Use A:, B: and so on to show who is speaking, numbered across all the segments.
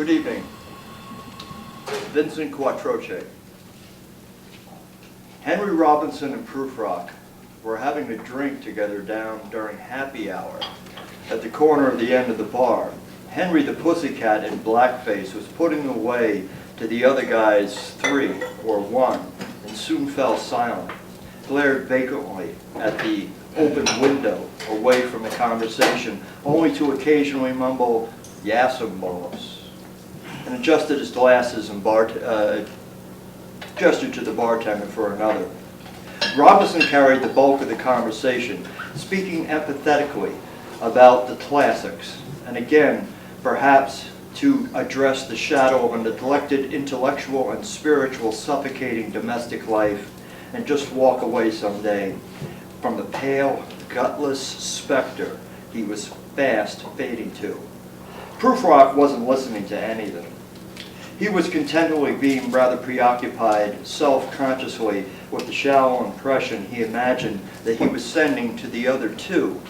A: Good evening. Vincent Quatroche. Henry Robinson and Prufrock were having a drink together down during happy hour at the corner of the end of the bar. Henry the Pussycat in blackface was putting away to the other guy's 3 or 1 and soon fell silent, glared vacantly at the open window away from the conversation, only to occasionally mumble, "Yassam, and adjusted his glasses and gestured to the bartender for another. Robinson carried the bulk of the conversation, speaking empathetically about the classics, and again, perhaps to address the shadow of a neglected intellectual and spiritual suffocating domestic life, and just walk away someday from the pale, gutless specter he was fast fading to. Prufrock wasn't listening to any of them. He was continually being rather preoccupied, self-consciously, with the shallow impression he imagined that he was sending to the other 2.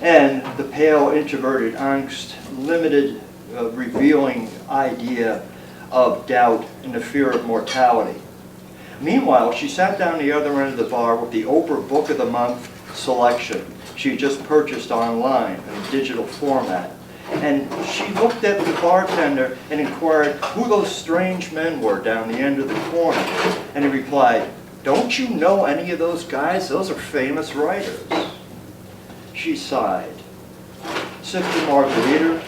A: And the pale, introverted angst, limited, revealing idea of doubt and the fear of mortality. Meanwhile, she sat down the other end of the bar with the Oprah Book of the Month selection she had just purchased online in a digital format. And she looked at the bartender and inquired who those strange men were down the end of the corner. And he replied, "Don't you know any of those guys? Those are famous writers." She sighed, sipped a margarita,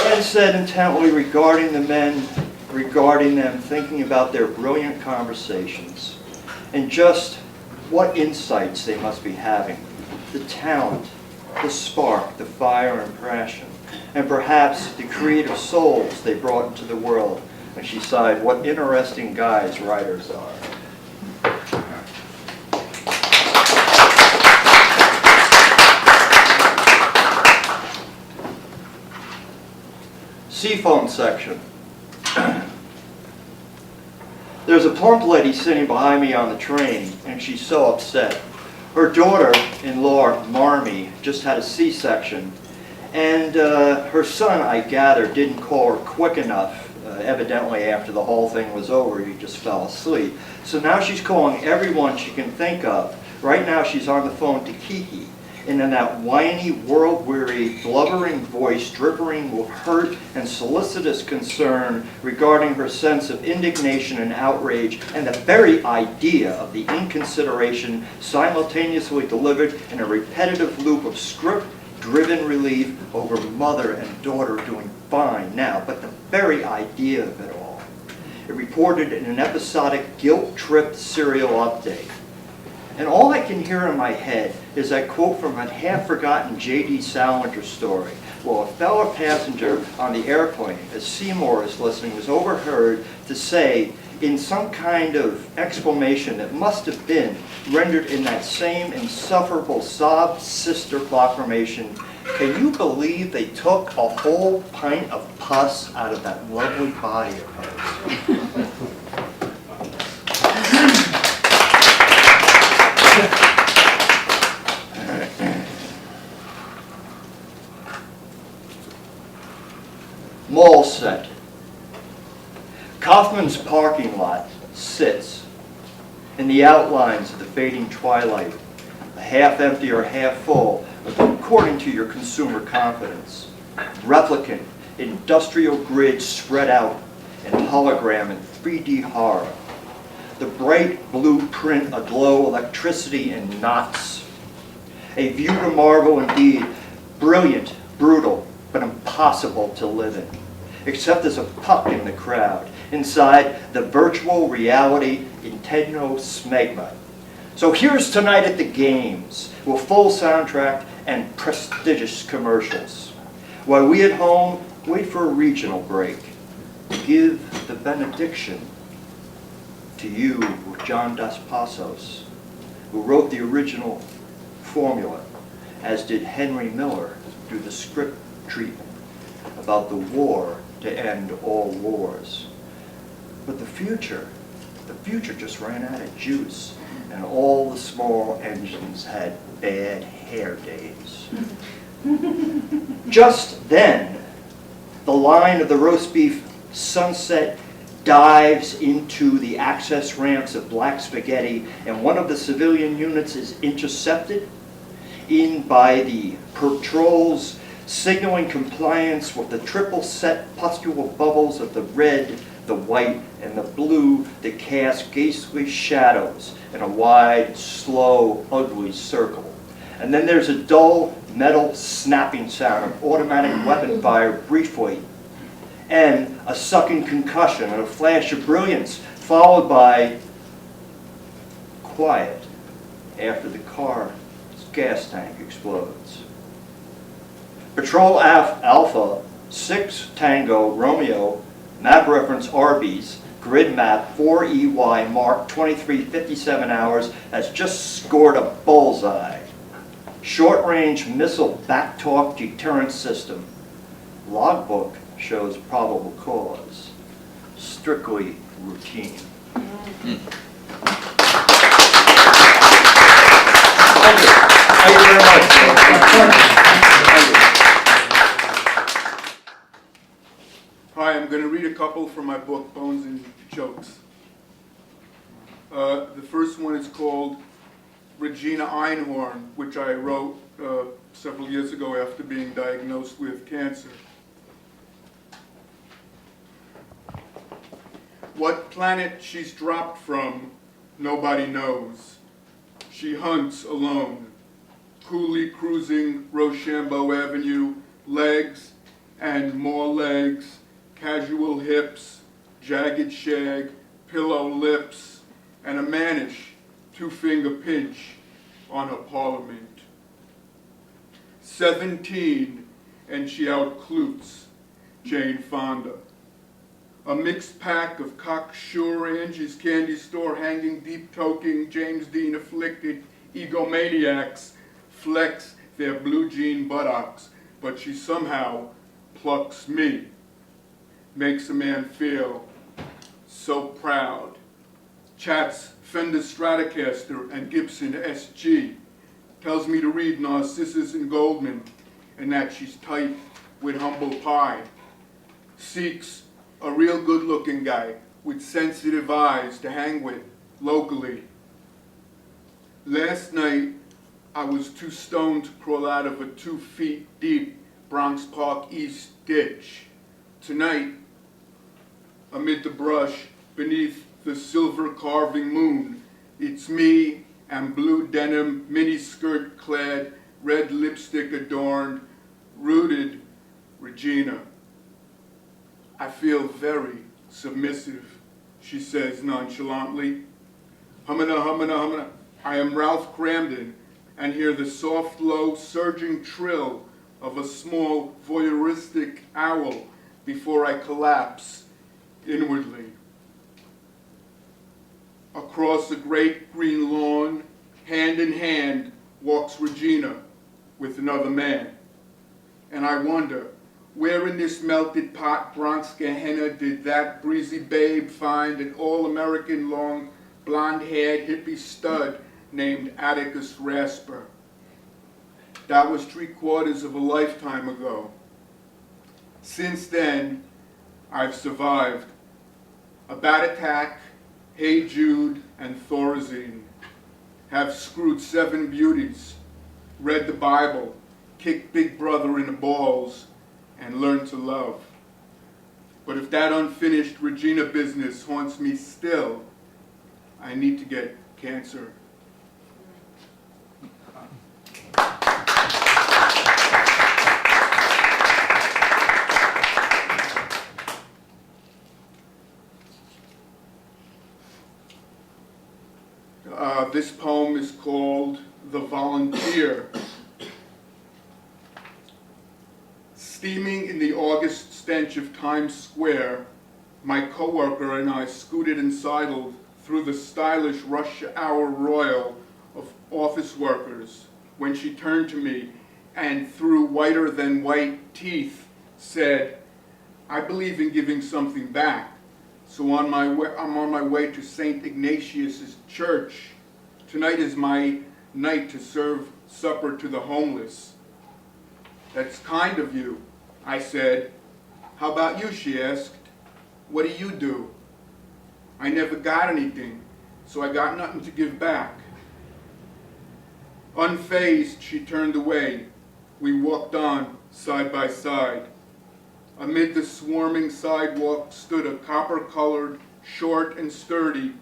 A: and said intently regarding the men, regarding them, thinking about their brilliant conversations, and just what insights they must be having, the talent, the spark, the fire and passion, and perhaps the creative souls they brought into the world. And she sighed, what interesting guys writers are. Seaphone section. There's a plump lady sitting behind me on the train, and she's so upset. Her daughter-in-law, Marmee, just had a C-section, and her son, I gather, didn't call her quick enough. Evidently, after the whole thing was over, he just fell asleep. So now she's calling everyone she can think of. Right now, she's on the phone to Kiki, and in that whiny, world-weary, blubbering voice, dripping with hurt and solicitous concern regarding her sense of indignation and outrage, and the very idea of the inconsideration simultaneously delivered in a repetitive loop of script-driven relief over mother and daughter doing fine now, but the very idea of it all. It reported in an episodic, guilt-tripped serial update. And all I can hear in my head is that quote from a half-forgotten J.D. Salinger story. Well, a fellow passenger on the airplane, as Seymour is listening, was overheard to say, in some kind of exclamation that must have been rendered in that same insufferable sob sister proclamation, "Can you believe they took a whole pint of pus out of that lovely body of hers?" Mall set. Kaufman's parking lot sits in the outlines of the fading twilight, a half empty or half full, according to your consumer confidence. Replicant, industrial grid spread out in hologram and 3D horror. The bright blue print aglow, electricity in knots. A view to marvel indeed, brilliant, brutal, but impossible to live in, except as a puck in the crowd, inside the virtual reality Nintendo smegma. So here's tonight at the games, with full soundtrack and prestigious commercials, while we at home wait for a regional break. Give the benediction to you with John Dos Passos, who wrote the original formula, as did Henry Miller do the script treatment about the war to end all wars. But the future just ran out of juice, and all the small engines had bad hair days. Just then, The line of the roast beef sunset dives into the access ramps of black spaghetti, and one of the civilian units is intercepted in by the patrols, signaling compliance with the triple set pustule bubbles of the red, the white, and the blue that cast ghastly shadows in a wide, slow, ugly circle. And then there's a dull metal snapping sound of automatic weapon fire briefly, and a sucking concussion and a flash of brilliance, followed by quiet after the car's gas tank explodes. Patrol Alpha 6 Tango Romeo, map reference Arby's, grid map 4EY, mark 2357 hours, has just scored a bullseye. Short-range missile backtalk deterrent system. Logbook shows probable cause. Strictly routine. Thank you. Thank you very much.
B: Hi, I'm going to read a couple from my book, Bones and Jokes. The first one is called Regina Einhorn, which I wrote several years ago after being diagnosed with cancer. What planet she's dropped from, nobody knows. She hunts alone, coolly cruising Rochambeau Avenue, legs and more legs, casual hips, jagged shag, pillow lips, and a mannish two-finger pinch on her parliament. 17, and she outcloots Jane Fonda. A mixed pack of cocksure Angie's candy store hanging deep-toking James Dean afflicted egomaniacs flex their blue jean buttocks, but she somehow plucks me. Makes a man feel so proud. Chats Fender Stratocaster and Gibson SG. Tells me to read Narcissus and Goldman and that she's tight with humble pie. Seeks a real good-looking guy with sensitive eyes to hang with locally. Last night, I was too stoned to crawl out of a 2 feet deep Bronx Park East ditch. Tonight, amid the brush, beneath the silver carving moon, it's me and blue denim miniskirt clad, red lipstick adorned, rooted Regina. I feel very submissive, she says nonchalantly. Humana, humana, humana. I am Ralph Cramden and hear the soft, low, surging trill of a small voyeuristic owl before I collapse inwardly. Across a great green lawn, hand in hand, walks Regina with another man. And I wonder, where in this melted pot Bronx Gehenna did that breezy babe find an all-American long, blonde-haired hippie stud named Atticus Rasper? That was 3/4 of a lifetime ago. Since then, I've survived a bat attack, Hey Jude, and Thorazine. Have screwed 7 beauties, read the Bible, kicked Big Brother in the balls, and learned to love. But if that unfinished Regina business haunts me still, I need to get cancer. This poem is called The Volunteer. Steaming in the August stench of Times Square, my coworker and I scooted and sidled through the stylish rush hour royal of office workers when she turned to me and through whiter than white teeth said, I believe in giving something back. So I'm on my way to St. Ignatius's church. Tonight is my night to serve supper to the homeless. That's kind of you, I said, "How about you?" she asked. "What do you do?" "I never got anything, so I got nothing to give back." Unfazed, she turned away. We walked on, side by side. Amid the swarming sidewalk stood a copper-colored, short and sturdy,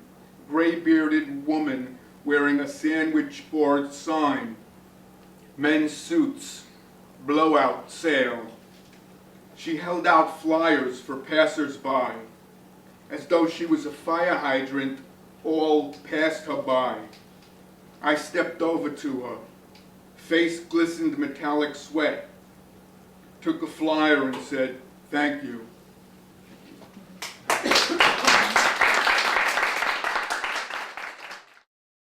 B: gray-bearded woman wearing a sandwich board sign. "Men's suits, blowout sale." She held out flyers for passers-by, as though she was a fire hydrant all passed her by. I stepped over to her. Face glistened metallic sweat. Took a flyer and said, "Thank you."